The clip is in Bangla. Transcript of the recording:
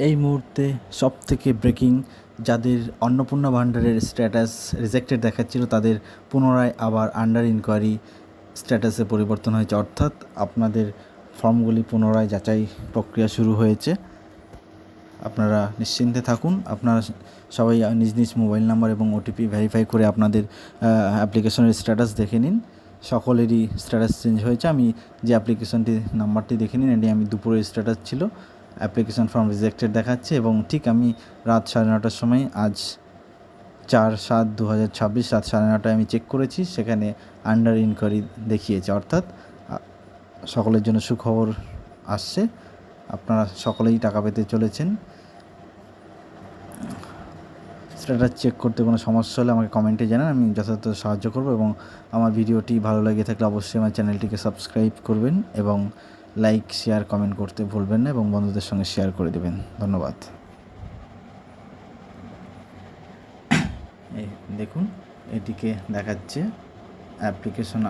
এই মুহূর্তে সবথেকে ব্রেকিং, যাদের অন্নপূর্ণা ভান্ডারের স্ট্যাটাস রিজেক্টেড দেখাচ্ছিল তাদের পুনরায় আবার আন্ডার ইনকোয়ারি স্ট্যাটাসে পরিবর্তন হয়েছে, অর্থাৎ আপনাদের ফর্মগুলি পুনরায় যাচাই প্রক্রিয়া শুরু হয়েছে। আপনারা নিশ্চিন্তে থাকুন। আপনারা সবাই নিজ নিজ মোবাইল নাম্বার এবং ওটিপি ভেরিফাই করে আপনাদের অ্যাপ্লিকেশনের স্ট্যাটাস দেখে নিন। সকলেরই স্ট্যাটাস চেঞ্জ হয়েছে। আমি যে অ্যাপ্লিকেশনটি নাম্বারটি দেখে নিন, এটি আমি দুপুরের স্ট্যাটাস ছিল, অ্যাপ্লিকেশন ফর্ম রিজেক্টেড দেখাচ্ছে এবং ঠিক আমি রাত 9:30টার সময়, আজ 4/7/2026 রাত 9:30টায় আমি চেক করেছি, সেখানে আন্ডার ইনকোয়ারি দেখিয়েছে। অর্থাৎ সকলের জন্য সুখবর আসছে, আপনারা সকলেই টাকা পেতে চলেছেন। স্ট্যাটাস চেক করতে কোনো সমস্যা হলে আমাকে কমেন্টে জানান, আমি যথাযথ সাহায্য করব। এবং আমার ভিডিওটি ভালো লেগে থাকলে অবশ্যই আমার চ্যানেলটিকে সাবস্ক্রাইব করবেন এবং লাইক, শেয়ার, কমেন্ট করতে ভুলবেন না এবং বন্ধুদের সঙ্গে শেয়ার করে দেবেন। ধন্যবাদ। এই দেখুন, এটিকে দেখাচ্ছে অ্যাপ্লিকেশন